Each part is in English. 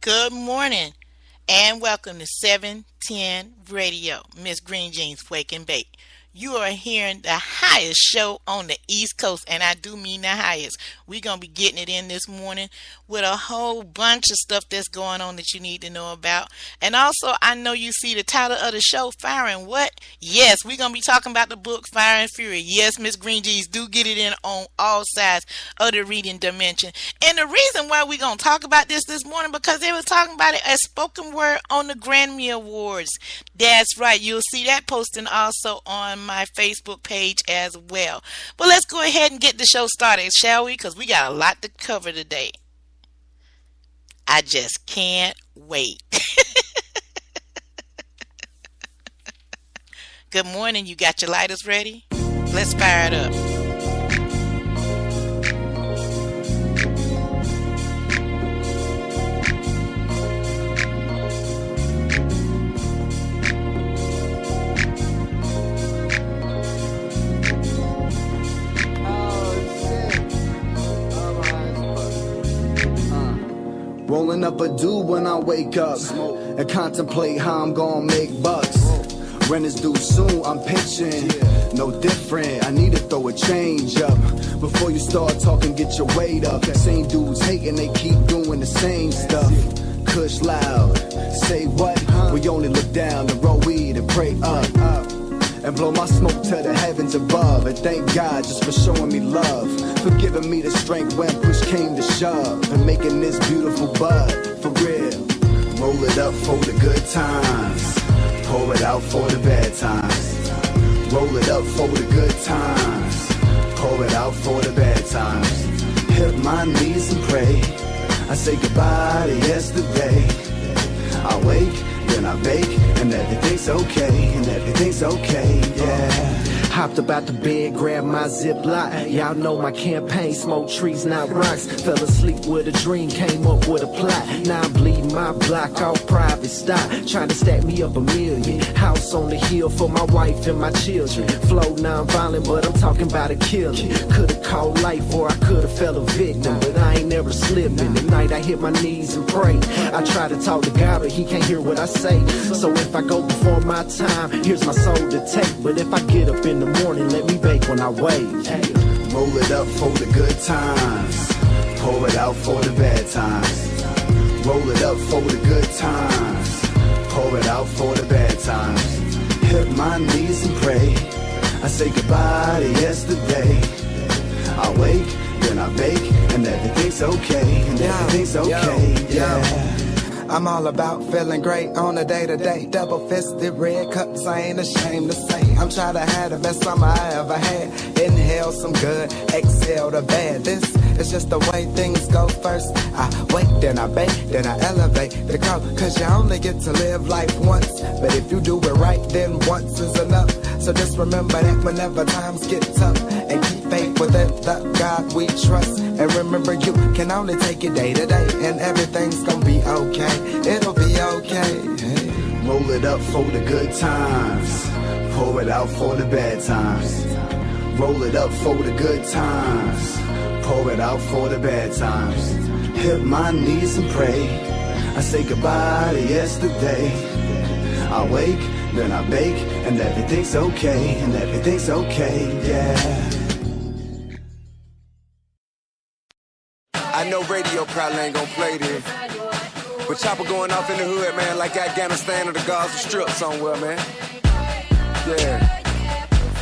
Good morning and welcome to 710 Radio. Miss Green Jeans Wake and Bake. You are hearing the highest show on the East Coast, and I do mean the highest. We're going to be getting it in this morning with a whole bunch of stuff that's going on that you need to know about. And also, I know you see the title of the show, Fire and What? Yes, we're going to be talking about the book Fire and Fury. Yes, Miss Green Jeans do get it in on all sides of the reading dimension. And the reason why we're going to talk about this morning, because they was talking about it as spoken word on the Grammy Awards. That's right. You'll see that posting also on my Facebook page as well. But let's go ahead and get the show started, shall we? Because we got a lot to cover today. I just can't wait. Good morning. You got your lighters ready? Let's fire it up. Rolling up a do when I wake up and contemplate how I'm gonna make bucks. Rent is due soon, I'm pitching. No different, I need to throw a change up. Before you start talking, get your weight up. Same dudes hating, they keep doing the same stuff. Kush loud, say what? We only look down and roll weed and pray up. And blow my smoke to the heavens above. And thank God just for showing me love, for giving me the strength when push came to shove, and making this beautiful bud for real. Roll it up for the good times, pour it out for the bad times. Roll it up for the good times, pour it out for the bad times. Hit my knees and pray, I say goodbye to yesterday. I wake, then I bake, and everything's okay, and everything's okay, yeah. Hopped about the bed, grabbed my Ziploc. Y'all know my campaign, smoke trees, not rocks. Fell asleep with a dream, came up with a plot. Now I'm bleeding my block off private stock, trying to stack me up $1 million. House on the hill for my wife and my children. Flow non-violent, but I'm talking about a killing. Could've called life or I could've fell a victim, but I ain't never slipping. At night I hit my knees and pray. I try to talk to God, but he can't hear what I say. So if I go before my time, here's my soul to take. But if I get up in the morning, let me bake when I wake. Roll it up for the good times, pour it out for the bad times. Roll it up for the good times, pour it out for the bad times. Hit my knees and pray, I say goodbye to yesterday. I wake, then I bake, and everything's okay, and everything's okay, yeah. I'm all about feeling great on a day-to-day. Double-fisted red cups, I ain't ashamed to say I'm trying to have the best summer I ever had. Inhale some good, exhale the bad. This is just the way things go first. I wait, then I bake, then I elevate the code. Cause you only get to live life once, but if you do it right, then once is enough. So just remember that whenever times get tough, and keep faith within the God we trust. And remember you can only take it day to day, and everything's gonna be okay. It'll be okay. Hey. Roll it up for the good times, pour it out for the bad times. Roll it up for the good times, pour it out for the bad times. Hit my knees and pray, I say goodbye to yesterday. I wake, then I bake, and everything's okay, and everything's okay, yeah. I know radio probably ain't gonna play this, but chopper going off in the hood, man, like Afghanistan or the Gaza Strip somewhere, man. Yeah.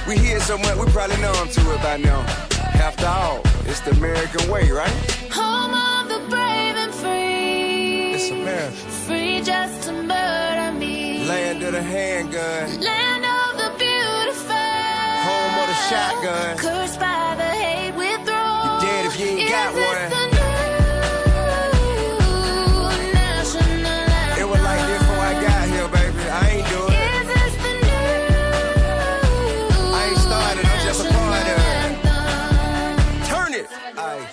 We hear so much, we probably know them to it by now. After all, it's the American way, right? Home of the brave and free. It's America. Free just to murder me. Land of the handgun. Land of the beautiful. Home of the shotgun. Cursed by the hate we throw. You're dead if you ain't got one. It was like this before I got here, baby. I ain't do it. I ain't started, I'm just a part of it. Turn it. Aye.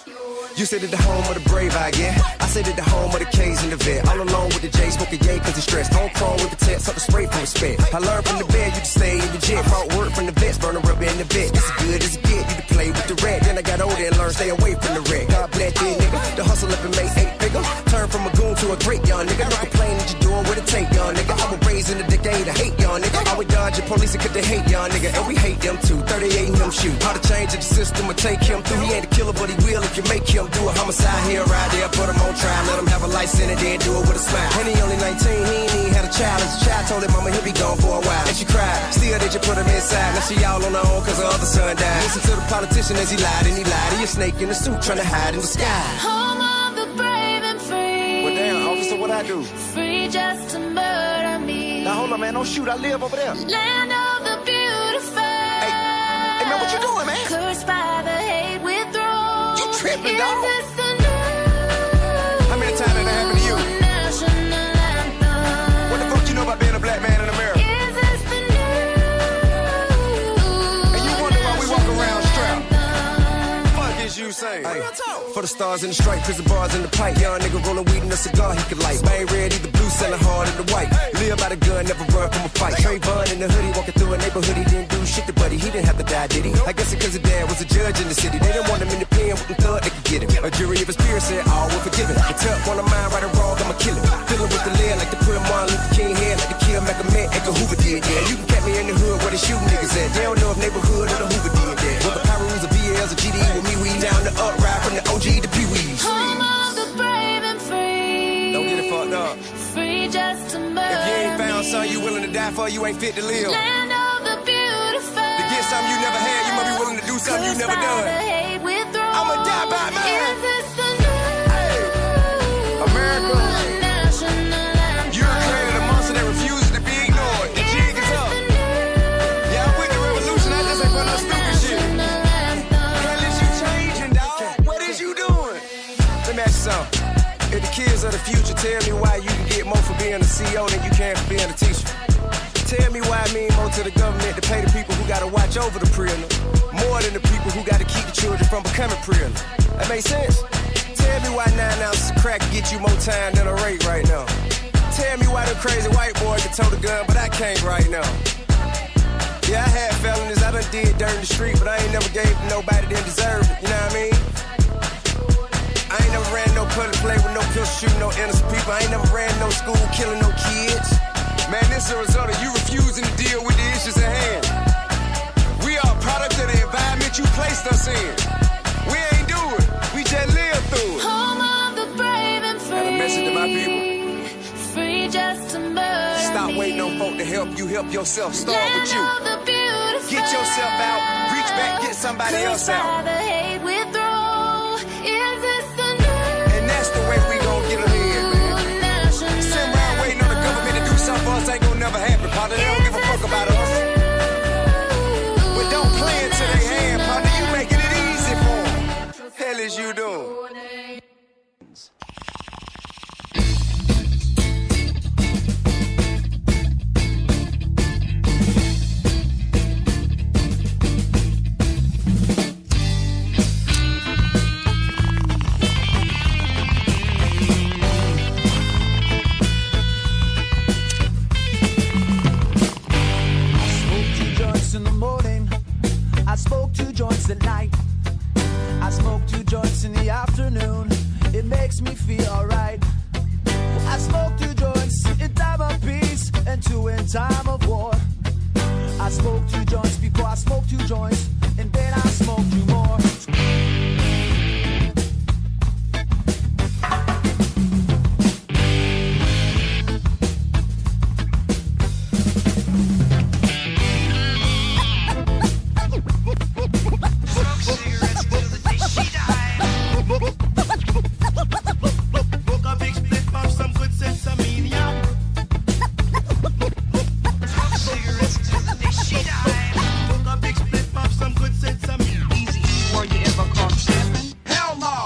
You said it the home of the brave, I get. I said it the home of the K's and the vet. All alone with the J, smoking yay cause he's stressed. Home crawl with the text, up the spray from respect. I learned from the bed, you can stay in the jet. Brought word from the vets, burning rubber in the vet. It's as good as it get, you can play with the rat. Then I got older and learned stay away from the wreck. God bless you, nigga. The hustle up and make 8 figures. Turn from a goon to a doing great, young nigga. No complaining, you doing what it take, young nigga. I was raised in a decade of hate, young nigga. Always dodging police because they hate, young nigga. And we hate them too. 38 and them shoot. How to change the system and take him through. He ain't a killer, but he will if you make him do a homicide here, right there. Put him on trial, let him have a life in it, then do it with a smile. And he only 19, he ain't even had a child. As a child told him mama he'll be gone for a while. And she cried, still they just put him inside. Now she all on her own cause her other son died. Listen to the politician as he lied and he lied. He a snake in the suit trying to hide in the sky. Home of the brave and free. Well damn, officer, what I do? Free just to murder me. Now hold on, man, don't shoot, I live over there. Land of the beautiful. Hey man, what you doing, man? Cursed by the hate withdrawn. You tripping, Is dog? this the new How many times did that happen to you? national anthem? What the fuck you know about being a black man in America? Is this the new And you wonder why we walk around strapped? anthem? Fuck is you saying? Hey, for the stars in the stripe, prison bars in the pipe. Young nigga rolling weed in a cigar he could light. Bang red, either blue, selling hard in the white. Live by the gun, never run from a fight. Trayvon in the hoodie, walking through a neighborhood. He didn't do shit to buddy, he didn't have to die, did he? I guess it cause his dad was a judge in the city. They didn't want him in the pen with them thug, they could get him. A jury of his peers said all were forgiven. The tuck on the mind, right or wrong, I'ma kill him. Filling with the lead like the put Martin Luther King head, like the kill Malcolm X, Edgar Hoover did, yeah. You can catch me in the hood where they shooting niggas at. They don't know if neighborhood or the Hoover did that. Whether Pyrus or VLs or GD with me, we down the up ride from the OG to Pee-wees. Home of the brave and free. Don't get it fucked up. Free just to murder If you ain't found me. something you willing to die for, you ain't fit to live. Land of the beautiful. To get something you never had, you might be willing to do something you never done. I'ma die by mine. Is this the new America, national anthem? you created a monster that refuses to be ignored. The jig is up. Yeah, I'm with the revolution, I just ain't for no stupid shit. Hell is you changing, dog? What is you doing? Let me ask you something. If the kids of the future tell me why you can get more for being a CEO than you can for being a teacher. Tell me why it mean more to the government to pay the people who gotta watch over the prisoner more than the people who gotta keep the children from becoming prisoner. That makes sense? Tell me why 9 ounces of crack get you more time than a rape right now. Tell me why the crazy white boy can tote a gun, but I can't right now. Yeah, I had felonies, I done did dirt in the street, but I ain't never gave to nobody that deserved it, you know what I mean? I ain't never ran no public play with no pistol shooting no innocent people. I ain't never ran no school killing no kids. Man, this is a result of you refusing to deal with the issues at hand. We are a product of the environment you placed us in. We ain't do it. We just live through it. Home of the brave and free. Got a message to my people. Free just to murder Stop me. waiting on folk to help you. Help yourself. Start with you. Land of the beautiful. Get yourself out. Reach back. Get somebody else Cursed by out. the hate withdraw. Is this the new And that's the way we gon' get ahead, man. national Sitting around waiting on the government to do something for us ain't gonna never happen, partner. They don't give a fuck about us. But don't play into their hand, partner. You making it easy for them. Hell is you doing? In the morning, I smoke 2 joints at night. I smoke 2 joints in the afternoon. It makes me feel alright. I smoke 2 joints in time of peace and 2 in time of war. I smoke 2 joints before I smoke 2 joints, and then I smoke 2 more.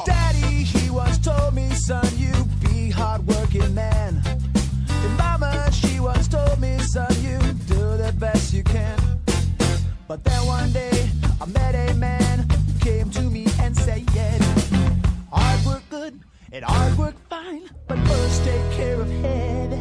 Daddy, he once told me, son, you be hardworking man. And mama, she once told me, son, you do the best you can. But then one day, I met a man who came to me and said, hard work good and hard work fine, but first take care of head.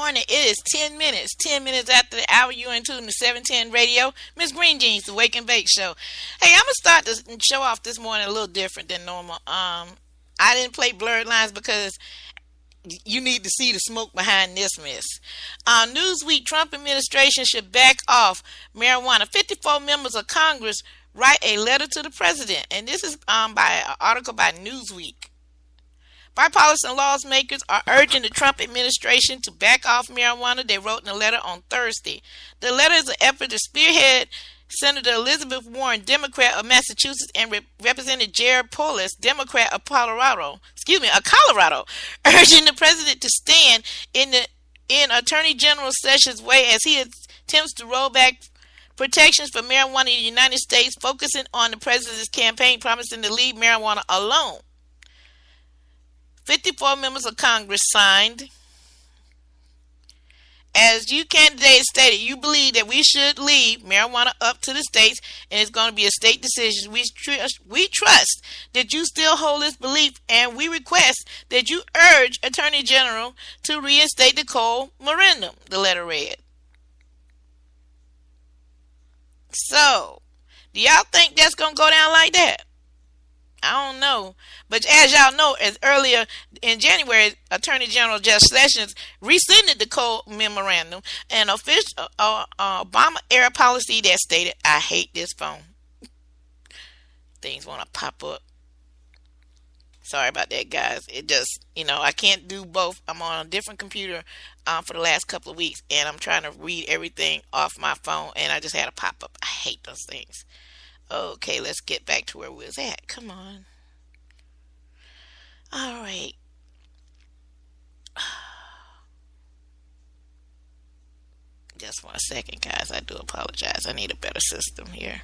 morning. It is 10 minutes. 10 minutes after the hour. You're in tune to 710 Radio. Miss Green Jeans, the Wake and Bake Show. Hey, I'm going to start this show off this morning a little different than normal. I didn't play Blurred Lines because you need to see the smoke behind this mess. Newsweek, Trump administration should back off marijuana. 54 members of Congress write a letter to the president. And this is by an article by Newsweek. Bipartisan lawmakers are urging the Trump administration to back off marijuana, they wrote in a letter on Thursday. The letter is an effort to spearhead Senator Elizabeth Warren, Democrat of Massachusetts, and Representative Jared Polis, Democrat of Colorado, urging the president to stand in Attorney General Sessions' way as he attempts to roll back protections for marijuana in the United States, focusing on the president's campaign promising to leave marijuana alone. 54 members of Congress signed. As you candidates stated, you believe that we should leave marijuana up to the states and it's going to be a state decision. We trust that you still hold this belief, and we request that you urge Attorney General to reinstate the Cole memorandum, the letter read. So, do y'all think that's going to go down like that? I don't know. But as y'all know, as earlier in January, Attorney General Jeff Sessions rescinded the Cole memorandum, an official Obama-era policy that stated, I hate this phone. Things want to pop up. Sorry about that, guys. It just, I can't do both. I'm on a different computer for the last couple of weeks, and I'm trying to read everything off my phone, and I just had a pop-up. I hate those things. Okay, let's get back to where we was at. Come on. All right. Just 1 second, guys. I do apologize. I need a better system here.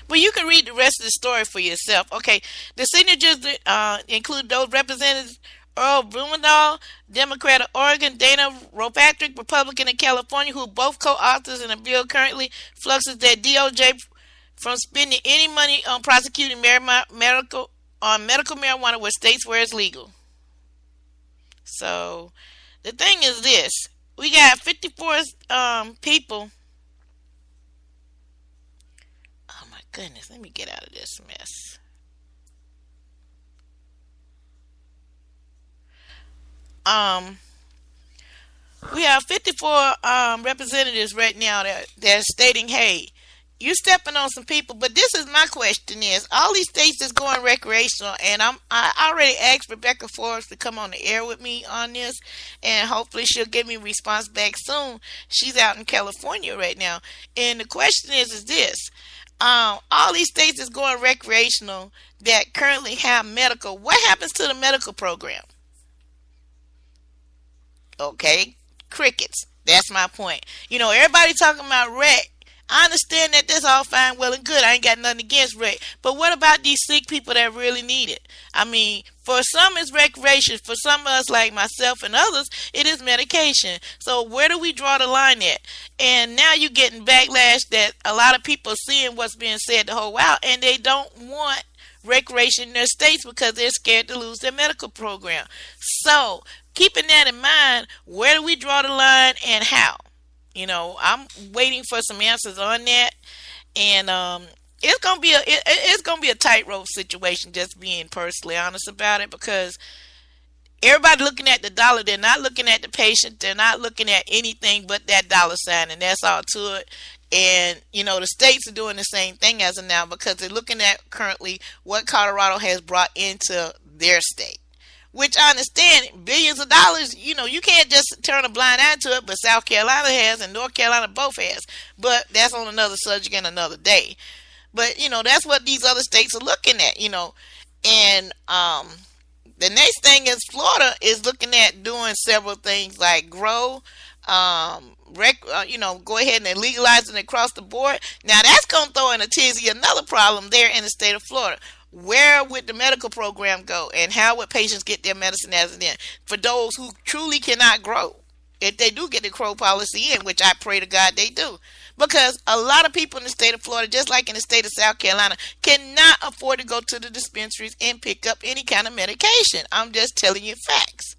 But you can read the rest of the story for yourself. Okay, the signatures include those representatives Earl Blumenthal, Democrat of Oregon, Dana Ropatrick, Republican of California, who both co-authors in a bill currently fluxes that DOJ from spending any money on prosecuting medical marijuana with states where it's legal. So the thing is this: we got 54 people. Oh my goodness! Let me get out of this mess. We have 54 representatives right now that are stating, hey, you're stepping on some people. But this is my question is, all these states is going recreational, and I already asked Rebecca Forbes to come on the air with me on this, and hopefully she'll give me a response back soon. She's out in California right now. And the question is this, all these states is going recreational that currently have medical. What happens to the medical program? Okay, crickets. That's my point. Everybody talking about rec. I understand that that's all fine, well, and good. I ain't got nothing against rec. But what about these sick people that really need it? I mean, for some it's recreation. For some of us, like myself and others, it is medication. So where do we draw the line at? And now you're getting backlash that a lot of people are seeing what's being said the whole while, and they don't want recreation in their states because they're scared to lose their medical program. So keeping that in mind, where do we draw the line and how? I'm waiting for some answers on that, and it's gonna be a tightrope situation. Just being personally honest about it, because everybody looking at the dollar, they're not looking at the patient, they're not looking at anything but that dollar sign, and that's all to it. And the states are doing the same thing as of now, because they're looking at currently what Colorado has brought into their state. Which I understand, billions of dollars, you can't just turn a blind eye to it, but South Carolina has and North Carolina both has. But that's on another subject and another day. But, that's what these other states are looking at, And the next thing is Florida is looking at doing several things like grow, go ahead and legalize it across the board. Now, that's going to throw in a tizzy another problem there in the state of Florida. Where would the medical program go, and how would patients get their medicine as it is for those who truly cannot grow? If they do get the grow policy in, which I pray to God they do, because a lot of people in the state of Florida, just like in the state of South Carolina, cannot afford to go to the dispensaries and pick up any kind of medication. I'm just telling you facts.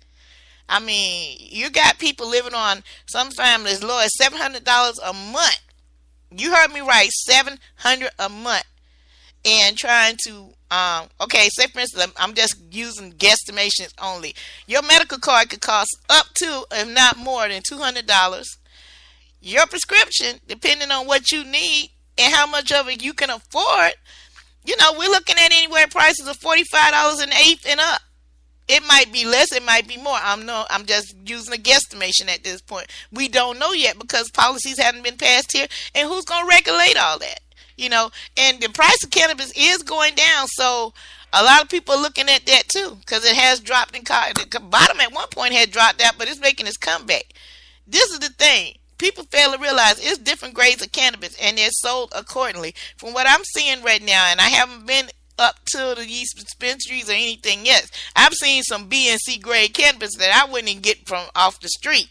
I mean, you got people living on some families as low as $700 a month. You heard me right, $700 a month, and trying to okay, say for instance, I'm just using guesstimations only. Your medical card could cost up to, if not more than, $200. Your prescription, depending on what you need and how much of it you can afford, you know, we're looking at anywhere prices of $45 an eighth and up. It might be less, it might be more. I'm just using a guesstimation at this point. We don't know yet because policies haven't been passed here, and who's going to regulate all that? You know, and the price of cannabis is going down, so a lot of people are looking at that too, because it has dropped in the bottom at one point had dropped out, but it's making its comeback. This is the thing. People fail to realize it's different grades of cannabis, and they're sold accordingly. From what I'm seeing right now, and I haven't been up to these dispensaries or anything yet, I've seen some B and C grade cannabis that I wouldn't even get from off the street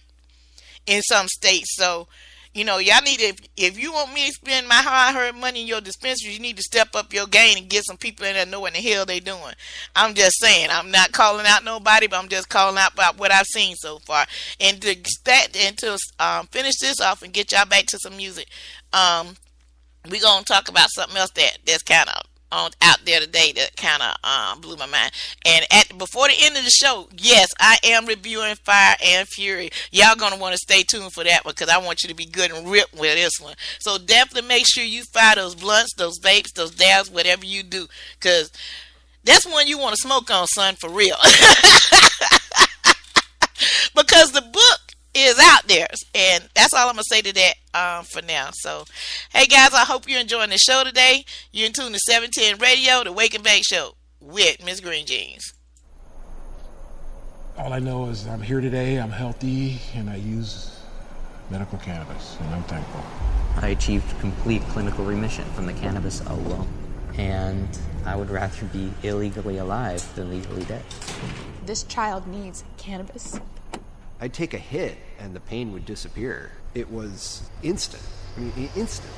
in some states. So, you know, y'all need to, if you want me to spend my hard-earned money in your dispensary, you need to step up your game and get some people in there know what the hell they doing. I'm just saying, I'm not calling out nobody, but I'm just calling out about what I've seen so far. And to finish this off and get y'all back to some music, we're going to talk about something else that's kind of out there today that kind of blew my mind. And before the end of the show, yes, I am reviewing Fire and Fury. Y'all gonna want to stay tuned for that one because I want you to be good and ripped with this one. So definitely make sure you fire those blunts, those vapes, those dabs, whatever you do, because that's one you want to smoke on, son, for real. Because the book is out there, and that's all I'm gonna say to that for now. So, hey guys, I hope you're enjoying the show today. You're in tune to 710 Radio, the Wake and Bake Show with Miss Green Jeans. All I know is I'm here today, I'm healthy, and I use medical cannabis, and I'm thankful. I achieved complete clinical remission from the cannabis alone, and I would rather be illegally alive than legally dead. This child needs cannabis. I'd take a hit and the pain would disappear. It was instant. I mean, instant.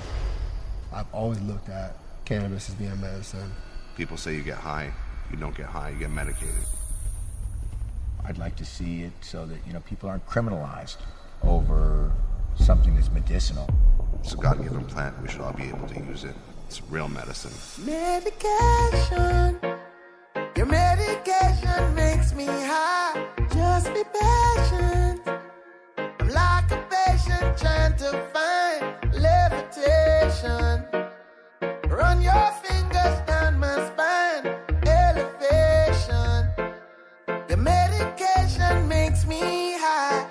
I've always looked at cannabis as being medicine. People say you get high. You don't get high, you get medicated. I'd like to see it so that, you know, people aren't criminalized over something that's medicinal. It's a God-given plant. We should all be able to use it. It's real medicine. Medication. Your medication makes me high. Just be patient. I'm like a patient trying to find levitation. Run your fingers down my spine. Elevation. Your medication makes me high.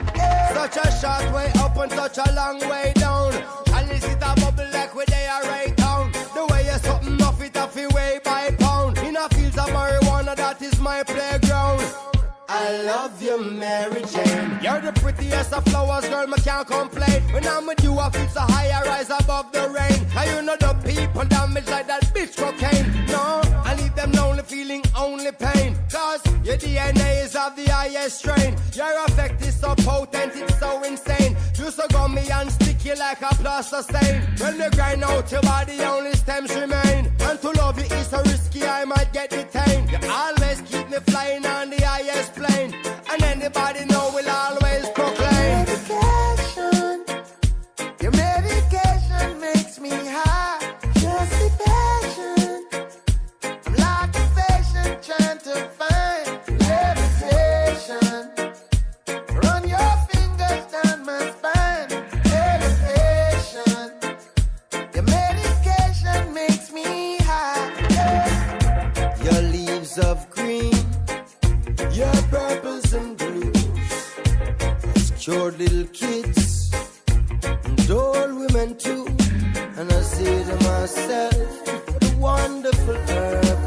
Such a short way up and such a long way down. And is it a bubble like where they are right down? The way you're something off it off your way by pound. In a fields of marijuana, that is my playground. I love you, Mary Jane. You're the prettiest of flowers, girl, me can't complain. When I'm with you, I feel so high, I rise above the rain. And you know the people damage like that bitch cocaine. No, I leave them lonely, feeling only pain. Cause your DNA is of the highest strain. Your effect is so potent, it's so insane. You so gummy and sticky like a plaster stain. When you grind out your body, only stems remain. And to love you is so risky, I might get detained. You always keep me flying on the highest plane. And anybody know will always proclaim. Medication. Your medication makes me high. Just be patient. I'm like a patient trying to find levitation. Run your fingers down my spine. Elevation. Your medication makes me high. Your leaves of green. Your purples and blues has cured little kids and old women too. And I say to myself, what a wonderful herb.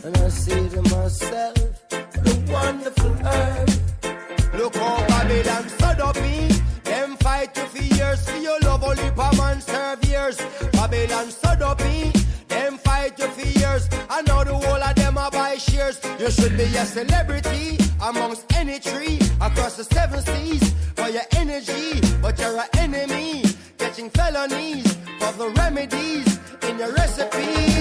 And I say to myself, what a wonderful herb. Look how Babylon stood up me. Them fight you for years, for your love only per man serve years. Babylon stood up me. Them fight you for years. I know the whole of them are by shares. You should be a celebrity amongst any tree across the 7 seas for your energy, but you're an enemy, catching felonies for the remedies in your recipes.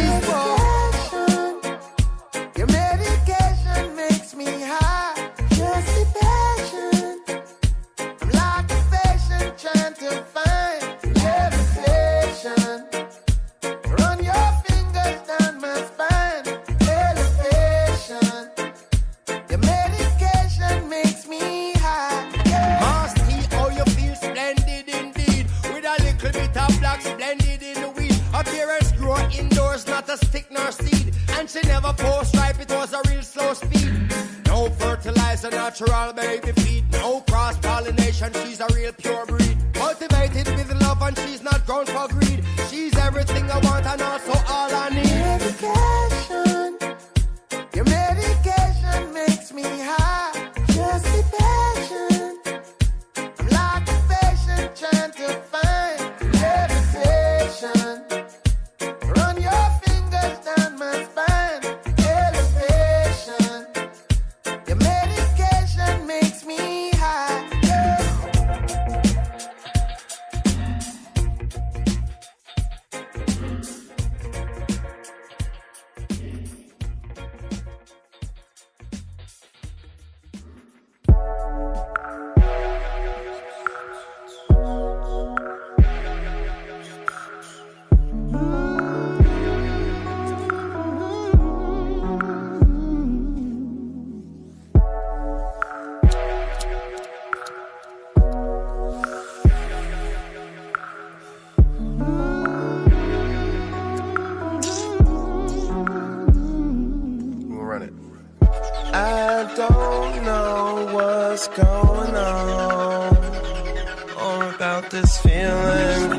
Your medication makes me high. Just she never post ripe, it was a real slow speed. No fertilizer, natural baby feed. No cross-pollination, she's a real pure breed. Cultivated with love and she's not grown for greed. She's everything I want and also all I need. Medication, your medication makes me high. Just be patient. I'm like a patient trying to find levitation. Run your fingers down my spine. Elevation. Your medication makes me high. We'll run it. I don't know what's going on or about this feeling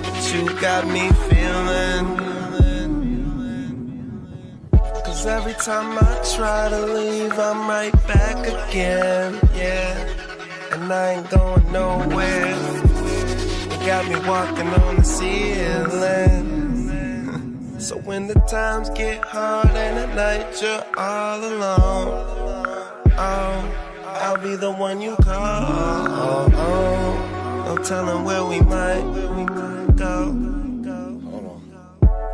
that you got me feeling. Cause every time I try to leave, I'm right back again, yeah. And I ain't going nowhere. You got me walking on the ceiling. So when the times get hard and at night you're all alone, oh, I'll be the one you call. No telling where we might go.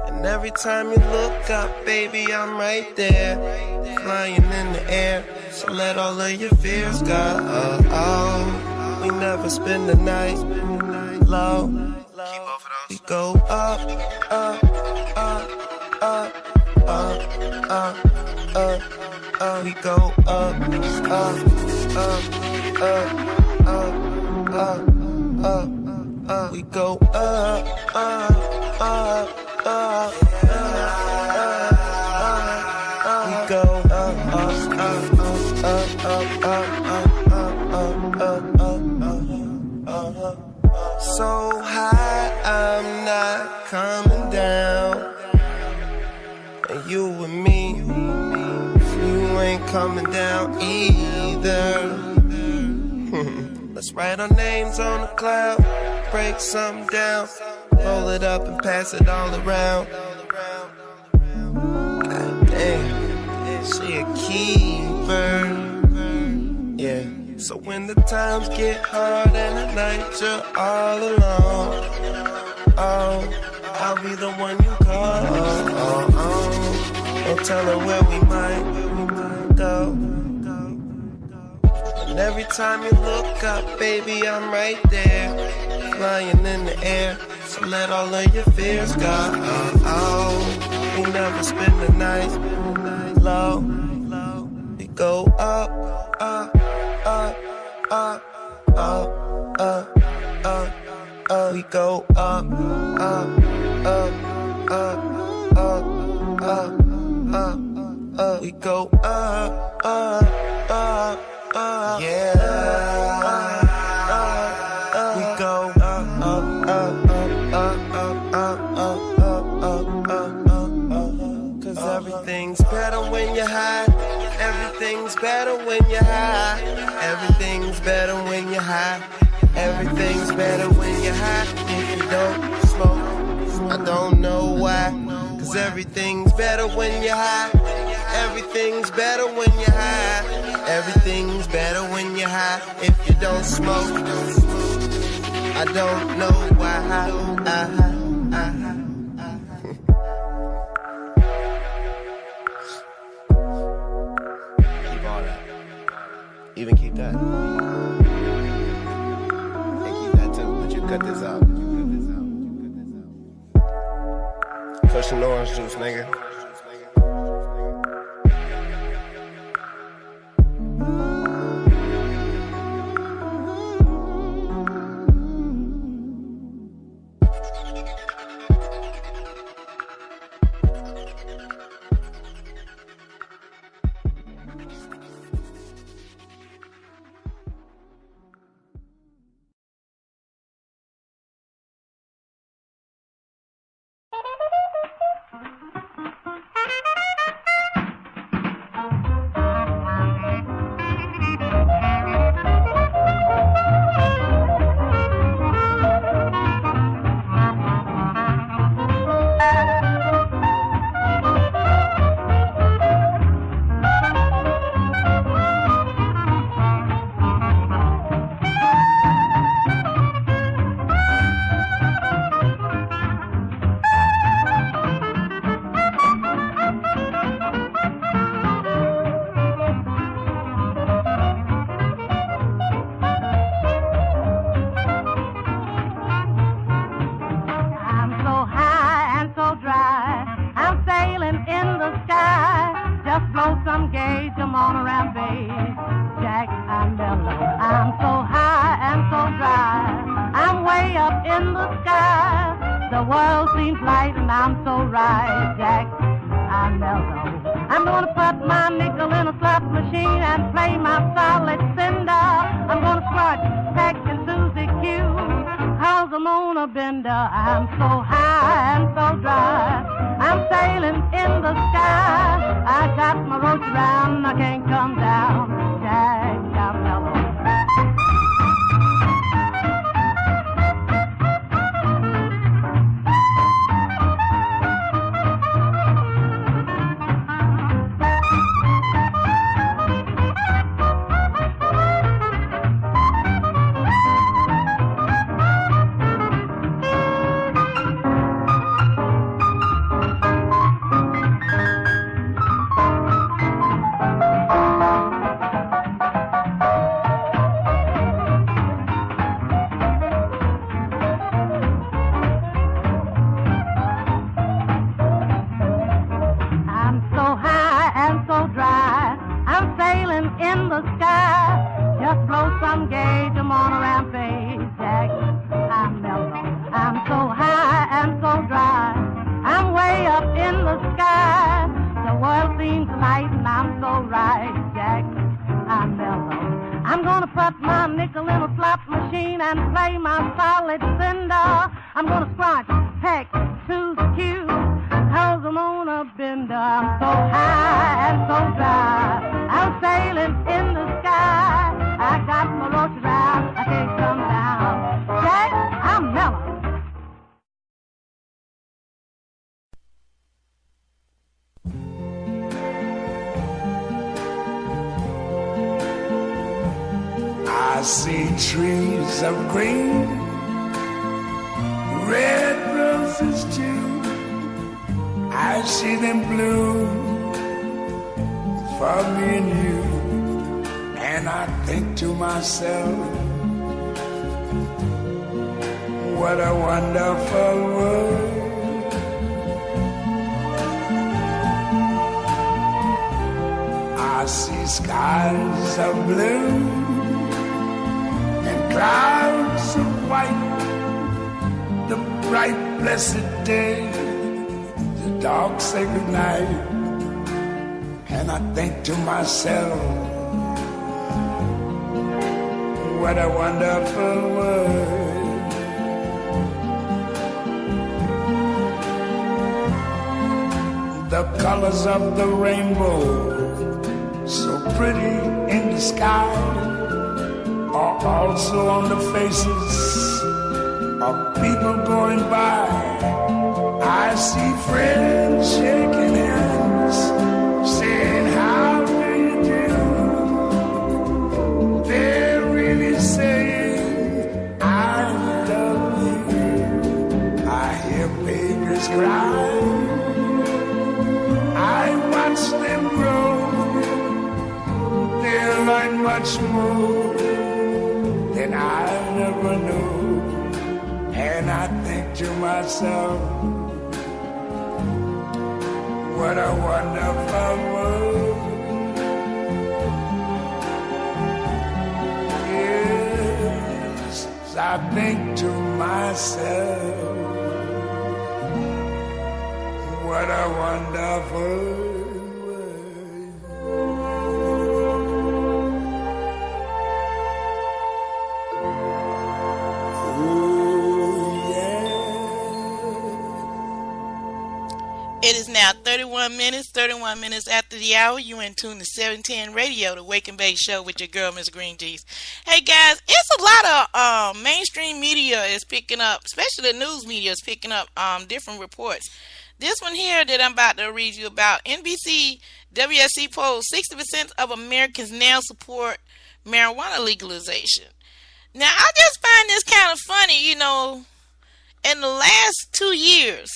And every time you look up, baby, I'm right there, flying in the air. So let all of your fears go. We never spend the night low. We go up, up, up, up, up, up, up, up. We go up, up, up, up, up, up, up, up. We go up, up, up, up, up, up. We go up, up, up, up, up, up, up, up, up. So high, I'm not coming down. And you and me, you ain't coming down either. Let's write our names on the cloud, break something down, roll it up and pass it all around. God damn, she a keeper, yeah. So when the times get hard and at night you're all alone, oh, I'll be the one you call. No telling where we might go. And every time you look up, baby, I'm right there, flying in the air. So let all of your fears go. We never spend the night low. We go up, up, up, up, up, up, up, up. We go up, up, up, up, up, up, up, up. We go up, up, up, up, yeah. We go up, up, up, up, up, up, up, up, up, up, up, up. Cause everything's better when you're high. Everything's better when you're high. Everything's better when you're high. Everything's better when you're high. If you don't smoke, I don't know why. Cause everything's better when you're high. Everything's better when you're high. Everything's better when you're high. If you don't smoke, I don't know why. Keep all that. Even keep that. And keep that too, but you cut this out. Cushion orange juice, nigga. world seems light and I'm so right, Jack. I'm mellow. I'm gonna put my nickel in a slot machine and play my solid cinder. I'm gonna start packing Susie Q, 'cause I'm on a bender. I'm so high and so dry. I'm sailing in the sky. I got my roach around, I can't come down. Jack, I'm mellow. I see trees of green, red roses too. I see them bloom for me and you. And I think to myself, what a wonderful world. I see skies of blue, clouds of white, the bright blessed day, the dark sacred night. And I think to myself, what a wonderful world. The colors of the rainbow, so pretty in the sky, are also on the faces of people going by. I see friends shaking hands, saying, how do you do? They're really saying, I love you. I hear babies cry, I watch them grow. They learn much more than I never knew. And I think to myself, what a wonderful world. Yes, I think to myself, what a wonderful It is now 31 minutes after the hour. You in tune to 710 Radio, the Wake and Bake Show with your girl, Miss Green G's. Hey, guys, it's a lot of mainstream media is picking up, especially the news media is picking up different reports. This one here that I'm about to read you about, NBC WSC polls 60% of Americans now support marijuana legalization. Now, I just find this kind of funny, you know, in the last 2 years,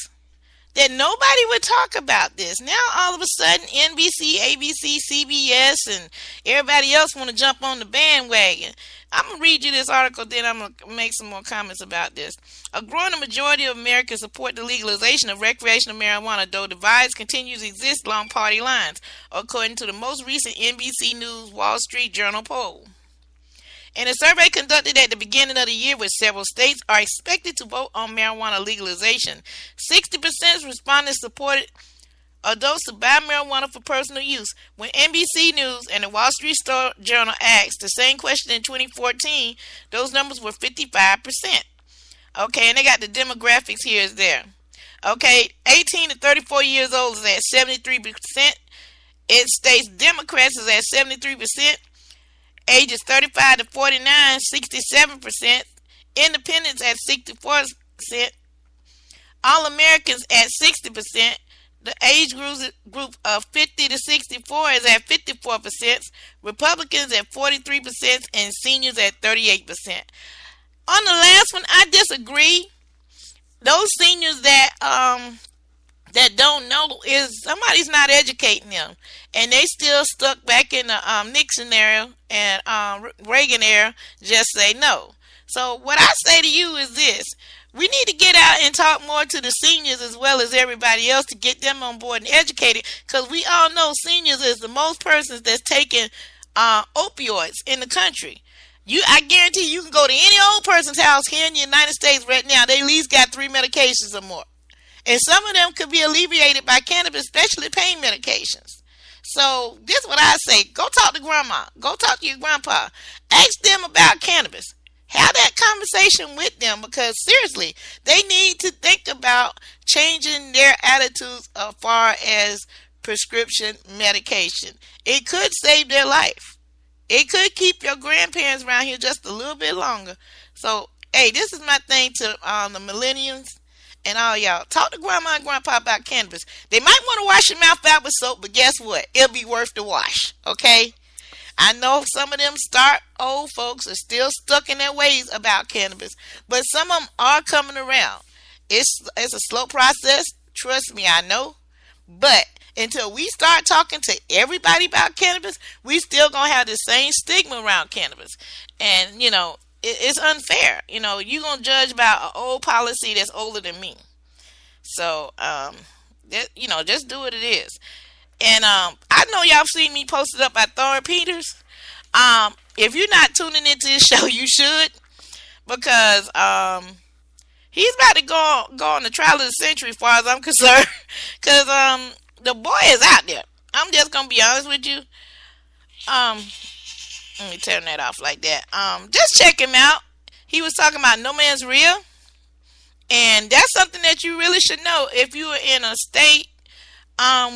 that nobody would talk about this. Now, all of a sudden, NBC, ABC, CBS, and everybody else want to jump on the bandwagon. I'm going to read you this article, then I'm going to make some more comments about this. A growing majority of Americans support the legalization of recreational marijuana, though divides continue to exist along party lines, according to the most recent NBC News Wall Street Journal poll. In a survey conducted at the beginning of the year with several states are expected to vote on marijuana legalization, 60% of respondents supported adults to buy marijuana for personal use. When NBC News and the Wall Street Journal asked the same question in 2014, those numbers were 55%. Okay, and they got the demographics here is there. Okay, 18 to 34 years old is at 73%. It states Democrats is at 73%. Ages 35 to 49, 67%. Independents at 64%. All Americans at 60%. The age group of 50 to 64 is at 54%. Republicans at 43%. And seniors at 38%. On the last one, I disagree. Those seniors that don't know is somebody's not educating them, and they still stuck back in the Nixon era and Reagan era. Just say no. So what I say to you is this: we need to get out and talk more to the seniors as well as everybody else to get them on board and educated, because we all know seniors is the most persons that's taking opioids in the country. I guarantee you can go to any old person's house here in the United States right now. They at least got 3 medications or more. And some of them could be alleviated by cannabis, especially pain medications. So this is what I say. Go talk to grandma. Go talk to your grandpa. Ask them about cannabis. Have that conversation with them, because seriously, they need to think about changing their attitudes as far as prescription medication. It could save their life. It could keep your grandparents around here just a little bit longer. So, hey, this is my thing to the millennials and all y'all. Talk to grandma and grandpa about cannabis. They might want to wash your mouth out with soap, but guess what? It'll be worth the wash, okay? I know some of them old folks are still stuck in their ways about cannabis, but some of them are coming around. It's a slow process. Trust me, I know. But until we start talking to everybody about cannabis, we still gonna have the same stigma around cannabis. And, it's unfair. You're gonna judge about an old policy that's older than me. So, just do what it is. And I know y'all seen me posted up by Thorne Peters. If you're not tuning into this show, you should, because he's about to go on the trial of the century as far as I'm concerned. Because the boy is out there. I'm just gonna be honest with you. Let me turn that off like that. Just check him out. He was talking about no man's real, and that's something that you really should know if you are in a state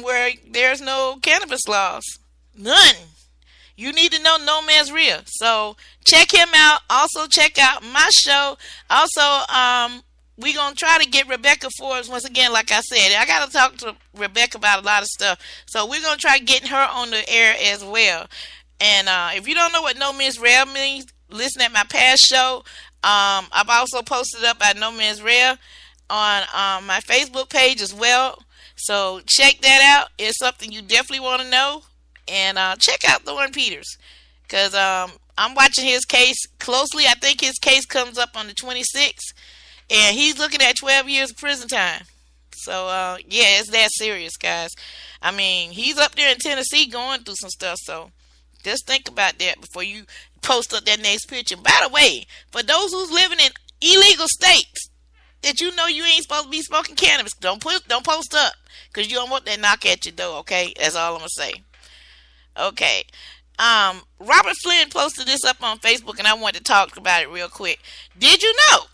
where there's no cannabis laws. None. You need to know no man's real. So check him out. Also check out my show. Also, we're going to try to get Rebecca Forbes once again. Like I said, I got to talk to Rebecca about a lot of stuff. So we're going to try getting her on the air as well. And if you don't know what no man's real means, listen at my past show. I've also posted up at No Man's Real on my Facebook page as well. So check that out. It's something you definitely want to know. And check out Thorne Peters, because I'm watching his case closely. I think his case comes up on the 26th, and he's looking at 12 years of prison time. So, yeah, it's that serious, guys. I mean, he's up there in Tennessee going through some stuff, so just think about that before you post up that next picture. By the way, for those who's living in illegal states that you know you ain't supposed to be smoking cannabis, don't post up, because you don't want that knock at your door, okay? That's all I'm going to say. Okay. Robert Flynn posted this up on Facebook, and I wanted to talk about it real quick. Did you know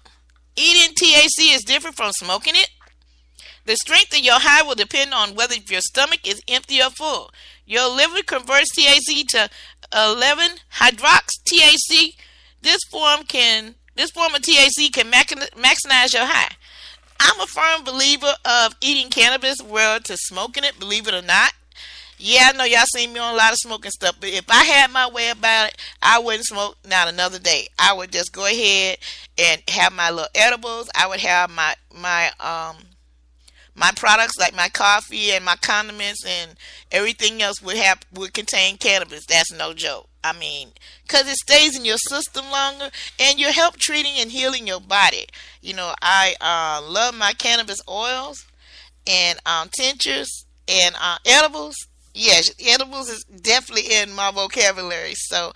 eating THC is different from smoking it? The strength of your high will depend on whether your stomach is empty or full. Your liver converts THC to 11-hydrox-THC. This form of THC can maximize your high. I'm a firm believer of eating cannabis relative to smoking it, believe it or not. Yeah, I know y'all seen me on a lot of smoking stuff, but if I had my way about it, I wouldn't smoke not another day. I would just go ahead and have my little edibles. I would have my products like my coffee and my condiments and everything else would contain cannabis. That's no joke. I mean, because it stays in your system longer and you help treating and healing your body. I love my cannabis oils and tinctures and edibles. Yes, edibles is definitely in my vocabulary. So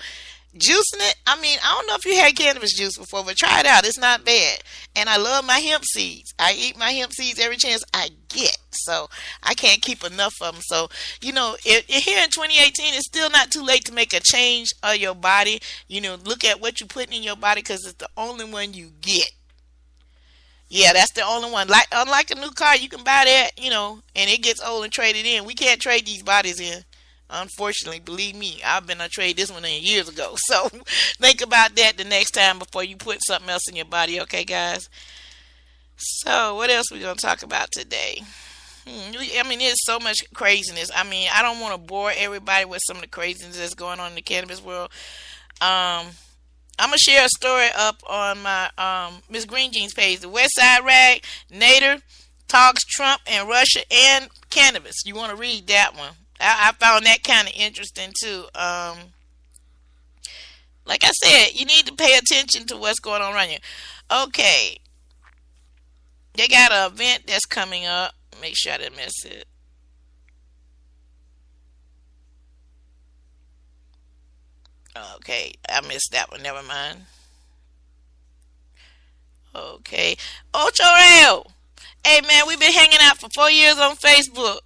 juicing it, I mean, I don't know if you had cannabis juice before, but try it out. It's not bad. And I love my hemp seeds. I eat my hemp seeds every chance I get. So I can't keep enough of them. So, here in 2018, it's still not too late to make a change of your body. Look at what you're putting in your body, because it's the only one you get. Yeah, that's the only one. Unlike a new car, you can buy that, and it gets old and traded in. We can't trade these bodies in. Unfortunately, believe me, I've been to trade this one in years ago. So think about that the next time before you put something else in your body. Okay, guys? So what else we going to talk about today? I mean, there's so much craziness. I mean, I don't want to bore everybody with some of the craziness that's going on in the cannabis world. I'm going to share a story up on my Miss Green Jeans page. The West Side Rag, Nader talks Trump and Russia and cannabis. You want to read that one. I found that kind of interesting too. Like I said, you need to pay attention to what's going on around you. Okay. They got an event that's coming up. Make sure I didn't miss it. Okay, I missed that one. Never mind. Okay. Ocho Real. Hey, man, we've been hanging out for 4 years on Facebook.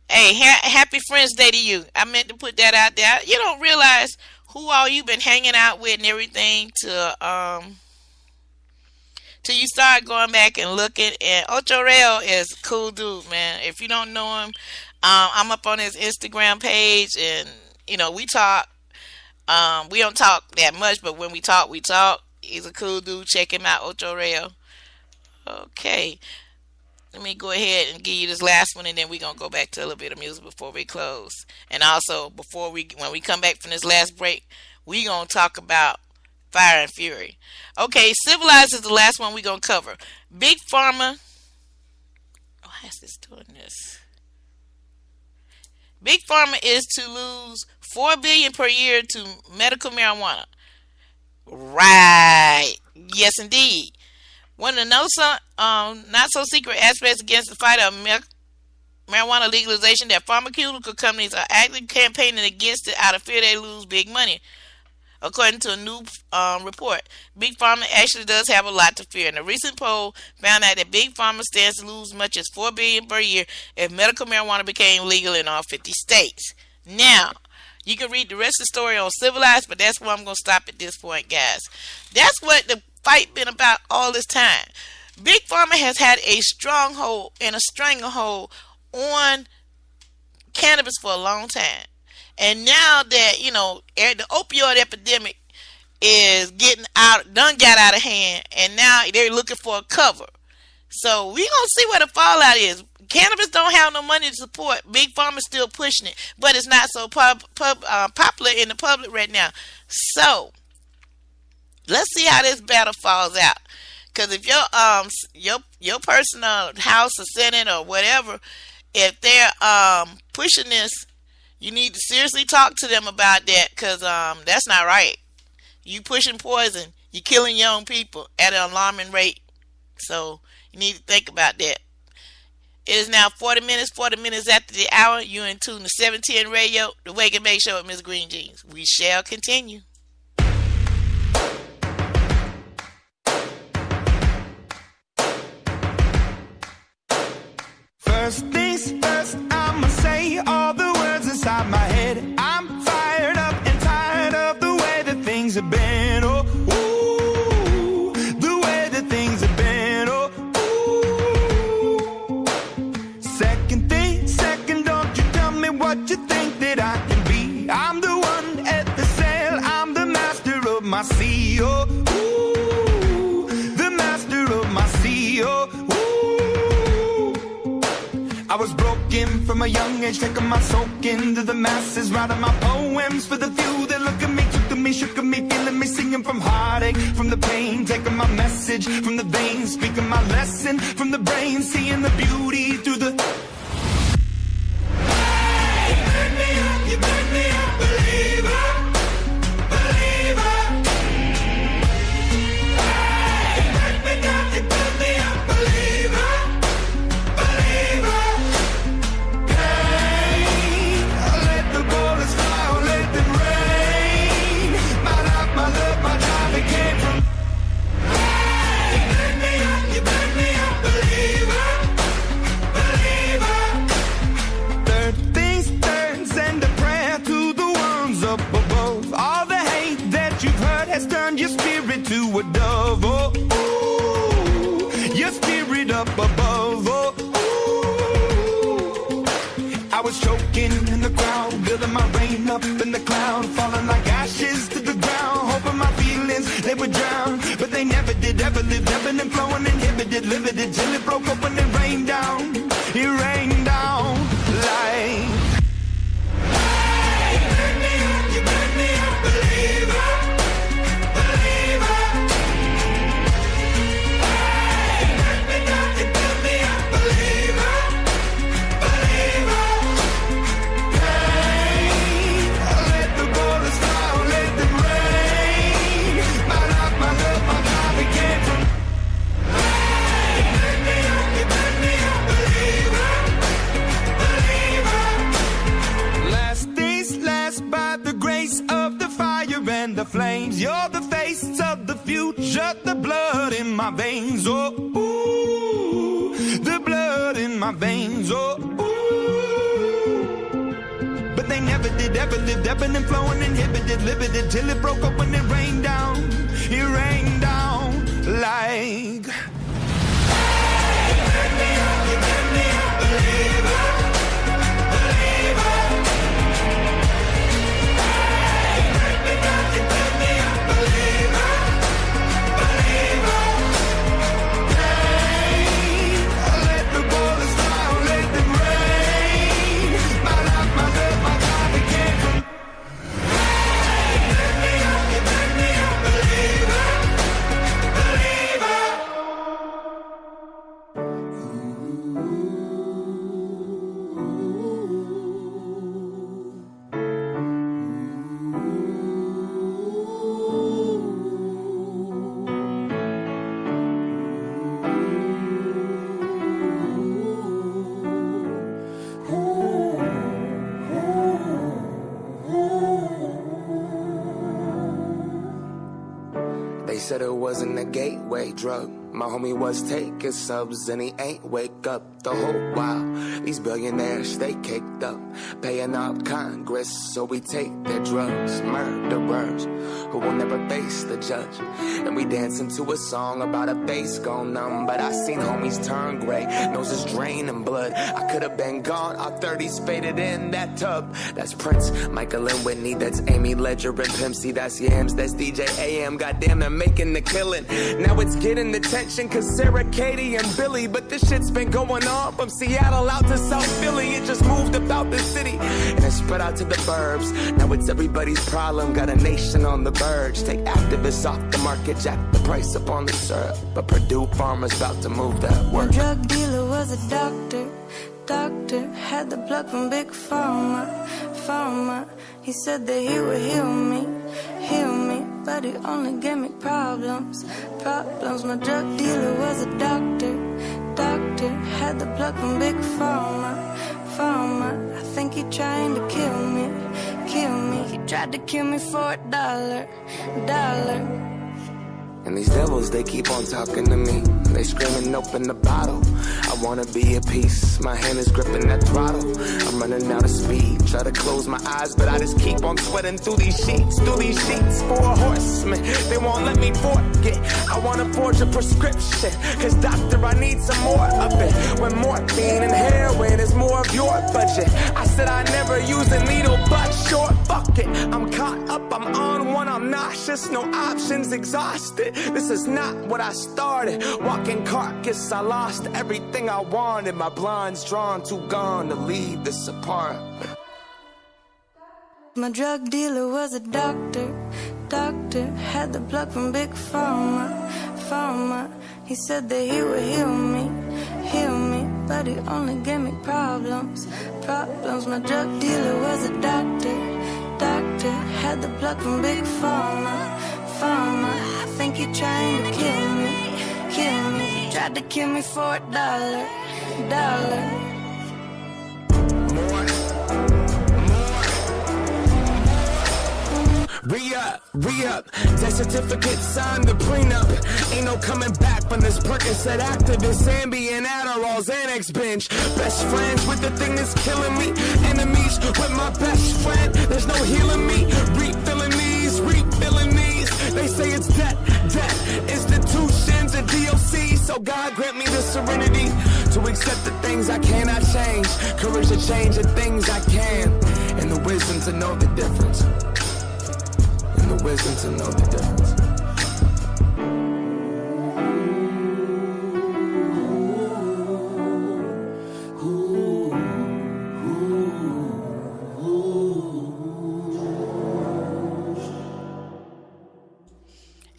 Hey, happy Friends Day to you. I meant to put that out there. You don't realize who all you've been hanging out with and everything till you start going back and looking. And Ocho Real is a cool dude, man. If you don't know him, I'm up on his Instagram page, and we talk. We don't talk that much, but when we talk, we talk. He's a cool dude. Check him out, Ocho Real. Okay. Let me go ahead and give you this last one, and then we're going to go back to a little bit of music before we close. And also, when we come back from this last break, we're going to talk about Fire and Fury. Okay, Civilized is the last one we're going to cover. Big Pharma. Why is this doing this? Big Pharma is to lose $4 billion per year to medical marijuana. Right. Yes, indeed. One of the not so secret aspects against the fight of marijuana legalization that pharmaceutical companies are actively campaigning against it out of fear they lose big money. According to a new report, Big Pharma actually does have a lot to fear. And a recent poll found out that Big Pharma stands to lose as much as $4 billion per year if medical marijuana became legal in all 50 states. Now, you can read the rest of the story on Civilized, but that's where I'm going to stop at this point, guys. That's what the fight been about all this time. Big Pharma has had a stronghold and a stranglehold on cannabis for a long time. And now that, the opioid epidemic is got out of hand, and now they're looking for a cover. So we gonna see what the fallout is. Cannabis don't have no money to support. Big Pharma's still pushing it, but it's not so popular in the public right now. So let's see how this battle falls out. Because if your personal House or Senate or whatever, if they're pushing this, you need to seriously talk to them about that, because that's not right. You pushing poison, you killing young people at an alarming rate. So you need to think about that. It is now 40 minutes after the hour. You're in tune to 710 Radio, the Wake and Bake Show with Miss Green Jeans. We shall continue. First things first, I'ma say all the words inside my head. I'm fired up and tired of the way that things have been. Oh, ooh, the way that things have been. Oh, ooh. Second, don't you tell me what you think that I can be. I'm the one at the sail, I'm the master of my sea. Oh, ooh, the master of my sea. Oh, I was broken from a young age, taking my soak into the masses, writing my poems for the few that look at me, took to me, shook at me, feeling me, singing from heartache, from the pain, taking my message from the veins, speaking my lesson from the brain, seeing the beauty through the... Hey, you burn me up, believer, believer. Hey, you burn me down, you burn me up, believer. Let the bullets fly, let them rain. was choking in the crowd, building my rain up in the cloud, falling like ashes to the ground, hoping my feelings, they would drown, but they never did, ever lived, ebbing and flowing, inhibited, limited, till it broke open and rained down, it rained down like... Hey, you make me a believer, believer. Hey, you make me a believer, believer. Hey, let the bullets fly, let them rain. My love, my love, my God, we can't from... Hey, you make me a believer, believer. Last days last by the grace of the fire and the flames. You're the face of the future, the blood in my veins. Oh, ooh, the blood in my veins. Oh, ooh. But they never did, ever lived, ebbing and flowing, inhibited, limited, till it broke up when it rained down. It rained down like... Hey, you make me a believer, believer. They said it wasn't a gateway drug. My homie was taking subs and he ain't wake up the whole while. These billionaires, they caked up, paying up Congress so we take their drugs. Murderers who will never face the judge. And we dancing to a song about a face gone numb. But I seen homies turn gray, noses draining blood. I could have been gone, our 30s faded in that tub. That's Prince, Michael and Whitney, that's Amy Ledger and Pimp C, that's Yams, that's DJ AM. Goddamn, they're making the killing. Now it's getting attention cause Sarah, Katie and Billy. But this shit's been going on from Seattle out to South Philly. It just moved about the city and it spread out to the burbs. Now it's everybody's problem, got a nation on the verge. Take activists off the market, jack the price up on the syrup. But Purdue Pharma's about to move that work. My drug dealer was a doctor. Had the plug from Big Pharma. He said that he would heal me, but he only gave me problems. My drug dealer was a doctor. Had the plug from Big Pharma. I think he trying to kill me. He tried to kill me for $1. And these devils, they keep on talking to me. They screaming, open the bottle. I wanna be a piece. My hand is gripping that throttle. I'm running out of speed. Try to close my eyes, but I just keep on sweating through these sheets. For a horseman, they won't let me forget. I wanna forge a prescription, cause doctor, I need some more of it. When morphine and heroin is more of your budget. I said I never use a needle, but sure, fuck it. I'm caught up, I'm on one, I'm nauseous. No options, exhausted. This is not what I started. Walking carcass, I lost everything I wanted. My blinds drawn, too gone to leave this apart. My drug dealer was a doctor. Had the plug from Big Pharma. He said that he would heal me, but he only gave me problems. My drug dealer was a doctor. Had the plug from Big Pharma. I think he trying to kill me. He tried to kill me for $1. Re-up, death certificate, sign the prenup. Ain't no coming back from this Percocet activist, Ambien, Adderall, Xanax binge. Best friends with the thing that's killing me. Enemies with my best friend, there's no healing me. Refilling these. They say it's debt, institutions and DOC. So God grant me the serenity to accept the things I cannot change, courage to change the things I can, and the wisdom to know the difference. And the wisdom to know the difference.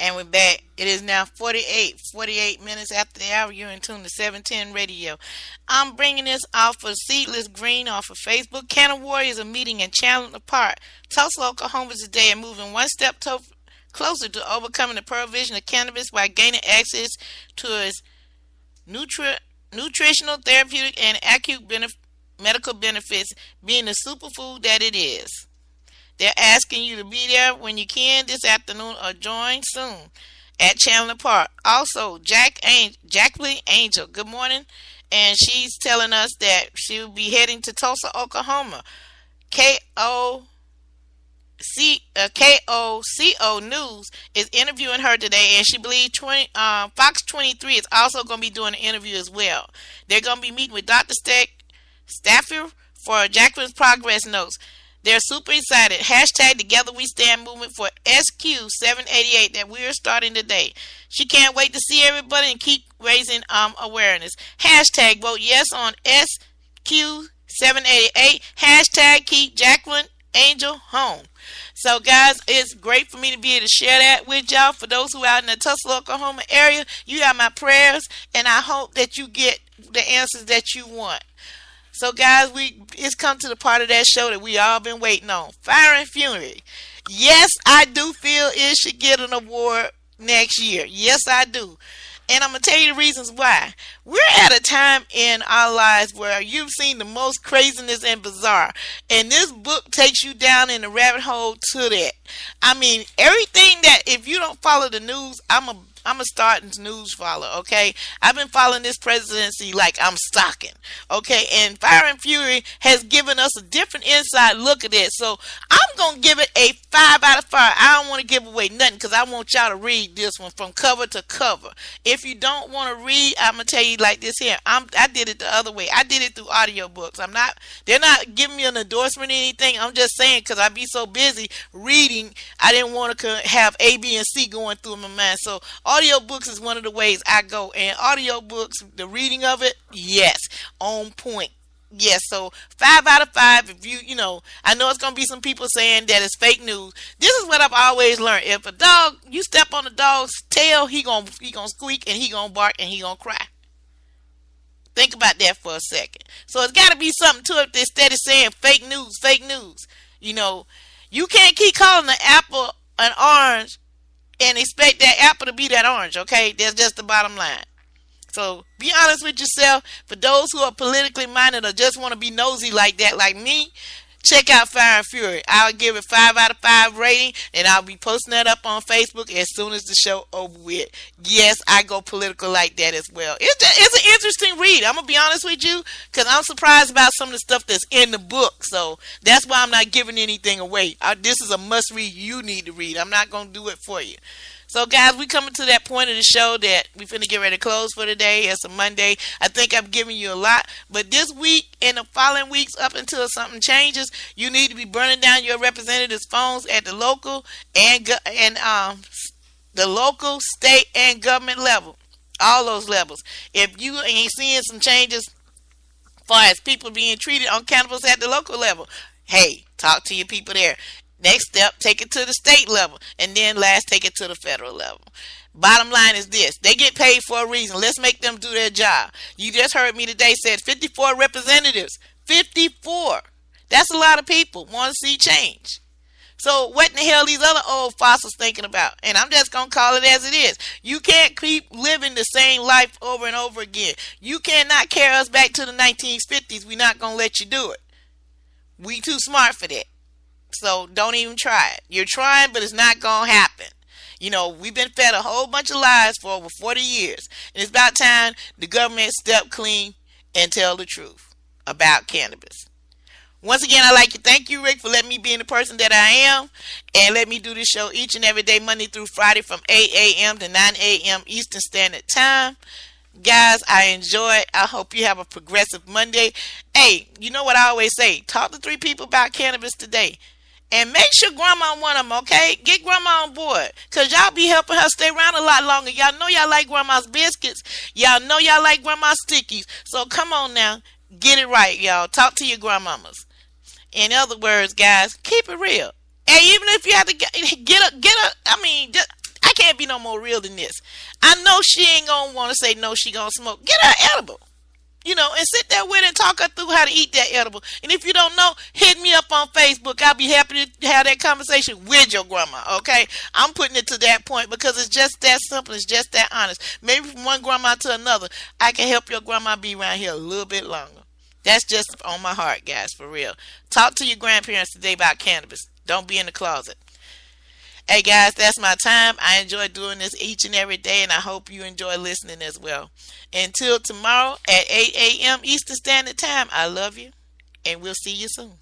And we're back. It is now 48 minutes after the hour. You're in tune to 710 Radio. I'm bringing this off of Seedless Green off of Facebook. Canna Warriors are meeting in Chandler Park, Tulsa, Oklahoma today and moving one step closer to overcoming the prohibition of cannabis while gaining access to its nutritional, therapeutic, and acute medical benefits, being the superfood that it is. They're asking you to be there when you can this afternoon or join soon at Chandler Park. Also, Jacqueline Angel, good morning. And she's telling us that she will be heading to Tulsa, Oklahoma. KOCO News is interviewing her today, and she believes Fox 23 is also going to be doing an interview as well. They're going to be meeting with Dr. Stafford for Jacqueline's progress notes. They're super excited. Hashtag Together We Stand movement for SQ788 that we are starting today. She can't wait to see everybody and keep raising awareness. Hashtag vote yes on SQ788. Hashtag keep Jacqueline Angel home. So guys, it's great for me to be able to share that with y'all. For those who are out in the Tulsa, Oklahoma area, you have my prayers, and I hope that you get the answers that you want. So guys, it's come to the part of that show that we all been waiting on. Fire and Fury. Yes, I do feel it should get an award next year. Yes, I do. And I'm going to tell you the reasons why. We're at a time in our lives where you've seen the most craziness and bizarre. And this book takes you down in the rabbit hole to that. I mean, everything that, if you don't follow the news, I'm a starting news follower, okay? I've been following this presidency like I'm stalking, okay? And Fire and Fury has given us a different inside look at it. So I'm going to give it a 5 out of 5. I don't want to give away nothing because I want y'all to read this one from cover to cover. If you don't want to read, I'm going to tell you like this here. I did it the other way. I did it through audiobooks. They're not giving me an endorsement or anything. I'm just saying because I be so busy reading, I didn't want to have A, B, and C going through my mind. So audiobooks is one of the ways I go. And audiobooks, the reading of it, yes, on point. Yes, so 5 out of 5. If you know, I know it's going to be some people saying that it's fake news. This is what I've always learned. If a dog, you step on a dog's tail, he gonna squeak and he gonna bark and he gonna cry. Think about that for a second. So it's got to be something to it instead of saying fake news, fake news. You know, you can't keep calling the apple an orange and expect that apple to be that orange, okay? That's just the bottom line. So be honest with yourself. For those who are politically minded or just want to be nosy like that, like me, check out Fire and Fury. I'll give it 5 out of 5 rating, and I'll be posting that up on Facebook as soon as the show over with. Yes, I go political like that as well. It's an interesting read. I'm going to be honest with you because I'm surprised about some of the stuff that's in the book. So that's why I'm not giving anything away. This is a must read you need to read. I'm not going to do it for you. So, guys, we coming to that point of the show that we finna get ready to close for today. It's a Monday. I think I've given you a lot. But this week and the following weeks up until something changes, you need to be burning down your representatives' phones at the local and the local, state, and government level. All those levels. If you ain't seeing some changes as far as people being treated on cannabis at the local level, hey, talk to your people there. Next step, take it to the state level. And then last, take it to the federal level. Bottom line is this. They get paid for a reason. Let's make them do their job. You just heard me today said 54 representatives. 54. That's a lot of people want to see change. So what in the hell these other old fossils thinking about? And I'm just going to call it as it is. You can't keep living the same life over and over again. You cannot carry us back to the 1950s. We're not going to let you do it. We too smart for that. So don't even try it. You're trying, but it's not going to happen. You know, we've been fed a whole bunch of lies for over 40 years. And it's about time the government step clean and tell the truth about cannabis. Once again, I'd like to thank you, Rick, for letting me be the person that I am. And let me do this show each and every day, Monday through Friday from 8 a.m. to 9 a.m. Eastern Standard Time. Guys, I enjoy. I hope you have a progressive Monday. Hey, you know what I always say? Talk to 3 people about cannabis today. And make sure grandma one of them, okay? Get grandma on board. Because y'all be helping her stay around a lot longer. Y'all know y'all like grandma's biscuits. Y'all know y'all like grandma's stickies. So come on now. Get it right, y'all. Talk to your grandmamas. In other words, guys, keep it real. And even if you have to I can't be no more real than this. I know she ain't going to want to say no, she going to smoke. Get her edible. You know, and sit there with her and talk her through how to eat that edible. And if you don't know, hit me up on Facebook. I'll be happy to have that conversation with your grandma, okay? I'm putting it to that point because it's just that simple. It's just that honest. Maybe from one grandma to another, I can help your grandma be around here a little bit longer. That's just on my heart, guys, for real. Talk to your grandparents today about cannabis. Don't be in the closet. Hey, guys, that's my time. I enjoy doing this each and every day, and I hope you enjoy listening as well. Until tomorrow at 8 a.m. Eastern Standard Time, I love you, and we'll see you soon.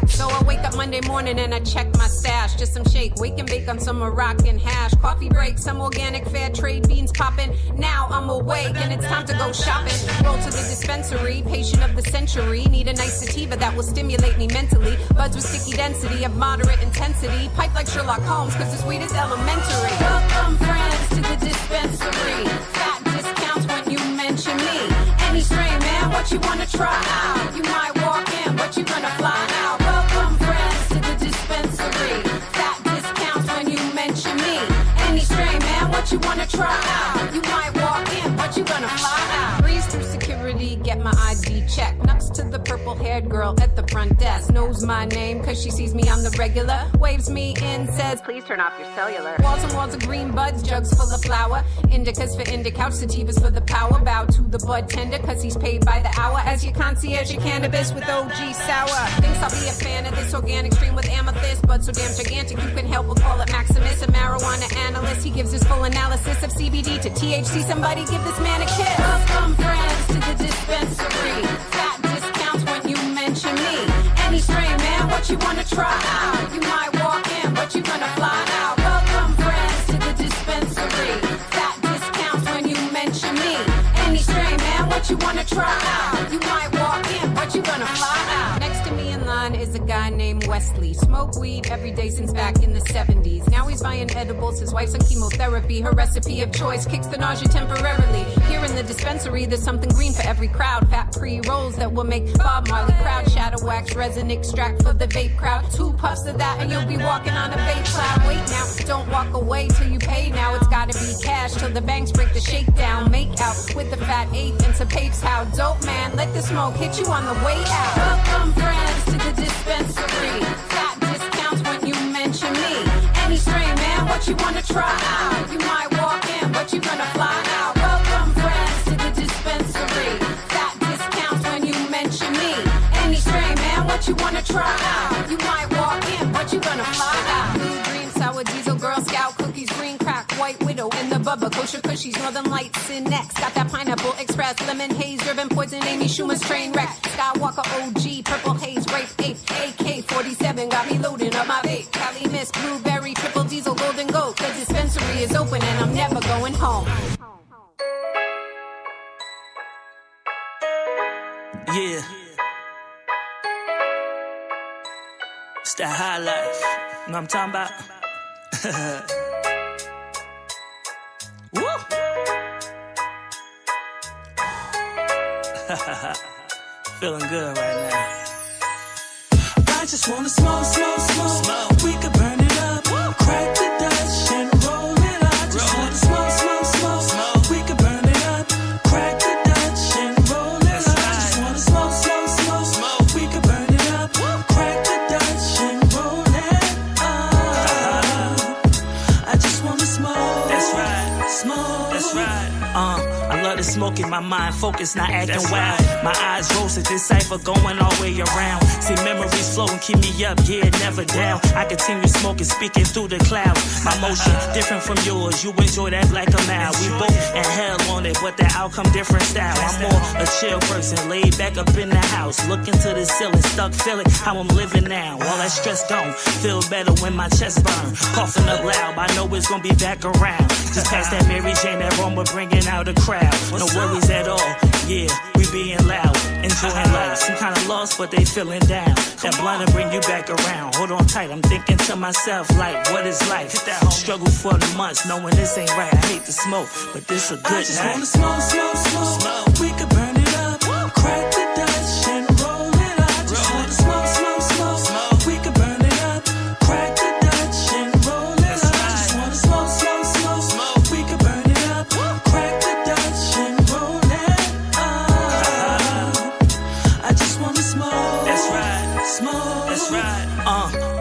So I wake up Monday morning and I check my stash. Just some shake, wake and bake on some Moroccan hash. Coffee break, some organic fair trade beans popping. Now I'm awake and it's time to go shopping. Roll to the dispensary, patient of the century. Need a nice sativa that will stimulate me mentally. Buds with sticky density of moderate intensity. Pipe like Sherlock Holmes cause this weed is elementary. Welcome friends to the dispensary. Fat discounts when you mention me. Any strain, man, what you wanna try out? You might walk in, but you gonna fly out. Welcome friends to the dispensary. Fat discounts when you mention me. Any strain, man, what you wanna try out? You might walk in, but you gonna fly out. Breeze through security, get my ID check. Next to the purple-haired girl at the front desk. Knows my name cause she sees me on the regular. Waves me in, says, please turn off your cellular. Walls and walls of green buds, jugs full of flour. Indicas for indicouch, sativas for the power. Bow to the bud tender cause he's paid by the hour. As your concierge, your cannabis with OG sour. Thinks I'll be a fan of this organic stream with amethyst. Bud so damn gigantic you can help but call it Maximus. A marijuana analyst, he gives his full analysis of CBD to THC. Somebody give this man a kiss. Welcome friends to the dispensary. Fat discounts when you mention me. Any strain, man, what you wanna try out? You might walk in, but you gonna fly out. Welcome friends to the dispensary. Fat discounts when you mention me. Any strain, man, what you wanna try out? You might walk in, but you gonna fly out. Next to me in line is a guy named Wesley. Smoke weed every day since back in the 70s. Now he's buying edibles, his wife's on chemotherapy. Her recipe of choice kicks the nausea temporarily. Here in the dispensary, there's something green for every crowd. Fat pre-rolls that will make Bob Marley proud. Shadow wax, resin extract for the vape crowd. 2 puffs of that and you'll be walking on a vape cloud. Wait now, don't walk away till you pay now. It's gotta be cash till the banks break the shakedown. Make out with the fat 8 and some papes. How dope, man, let the smoke hit you on the way out. Welcome friends to the dispensary. Fat discounts when you mention me. Any strain, man, what you wanna try out? You might walk in, but you gonna fly out. Welcome friends to the dispensary. Fat discounts when you mention me. Any strain, man, what you wanna try out? You might walk in, but you gonna fly out. Blue, green, sour, diesel, Girl Scout, cookies, green crack, white widow, and the bubba, kosher cushies, Northern Lights, in next. Got that pineapple express, lemon haze, driven poison, Amy Schumer's train wreck. Skywalker OG, purple haze, grape ape, AK-47, got me loading up my vape. Cali Mist, blueberry, triple diesel, golden goat. The dispensary is open and I'm never going home. Yeah. It's that high life. You know what I'm talking about? Woo! Feeling good right now. I just wanna smoke, smoke, smoke, smoke. We could burn it up, crack the Dutch and roll it up. Just wanna smoke, smoke, smoke, smoke. We could burn it up, crack the Dutch and roll it up. Just wanna smoke, smoke, smoke, smoke. We could burn it up, crack the Dutch and roll it up. I just wanna smoke. That's right, smoke. That's right. I love to smoke. smoking, my mind focused, not acting wild. My eyes roasted, this cipher going all the way around. See memories flow and keep me up, yeah, never down. I continue smoking, speaking through the clouds. My motion different from yours, you enjoy that like a mile. We both in hell on it, but the outcome different style. I'm more a chill person, laid back up in the house, looking to the ceiling, stuck feeling how I'm living now. All that stress gone, feel better when my chest burn. Coughing up loud, I know it's gonna be back around. Just past that Mary Jane aroma, bringing out a crowd. No worries at all, yeah, we being loud, enjoying life. Some kind of lost, but they feeling down. That blunt will bring you back around. Hold on tight, I'm thinking to myself, like, what is life? Struggle for the months, knowing this ain't right. I hate to smoke, but this a good night. I just wanna smoke, smoke, smoke. We could burn it up, crack the Dutch and roll it up. I just wanna smoke, smoke, smoke. We could burn it up, crack the Dutch and roll it up. I just wanna smoke, smoke, smoke. We could burn it up, crack the Dutch and roll it up. I just wanna smoke. That's right, smoke. That's right.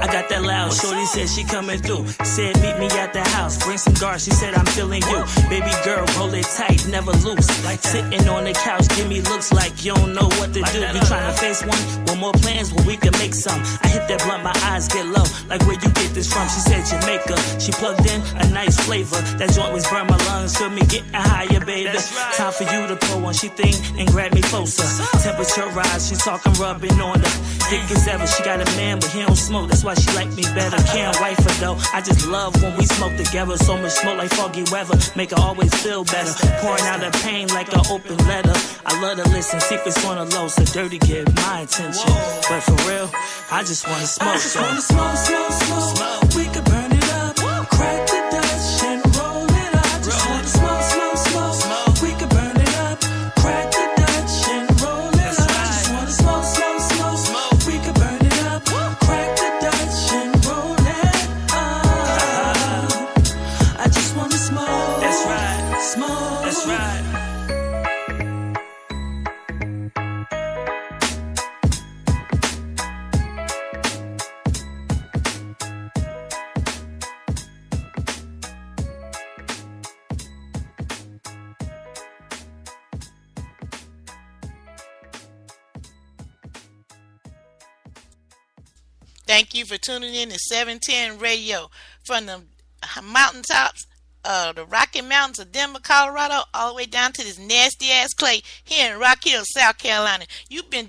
I got that loud. Shorty said she coming through. Said meet me at the house. Bring some guards. She said I'm feeling you. Baby girl, roll it tight, never loose. Like sitting on the couch, give me looks like you don't know what to do. You trying to face one? One more plans? Well, we can make some. I hit that blunt, my eyes get low. Like where you get this from? She said Jamaica. She plugged in a nice flavor. That joint was burn my lungs. Feel me getting higher, baby. Time for you to pull one. She think and grab me closer. Temperature rise. She talking rubbing on her. Thick as ever. She got a man, but he don't smoke. That's why she like me better. Can't wife her though. I just love when we smoke together. So much smoke like foggy weather. Make her always feel better. Pouring out her pain like an open letter. I love to listen. Secrets on the low, so dirty get my attention. But for real, I just wanna smoke. I just wanna smoke, smoke, smoke. We could burn it up, crack the Dutch and roll it up. I just wanna smoke, smoke, smoke. We could burn it up, crack the Dutch and roll it up. I just wanna smoke, smoke, smoke. We could burn it up, crack the Dutch and roll it up. I just wanna smoke. That's right, smoke. That's right. Thank you for tuning in to 710 Radio from the mountaintops of the Rocky Mountains of Denver, Colorado, all the way down to this nasty ass clay here in Rock Hill, South Carolina. You've been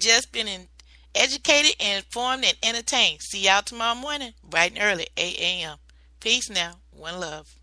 educated, and informed, and entertained. See y'all tomorrow morning, bright and early, 8 a.m. Peace now. One love.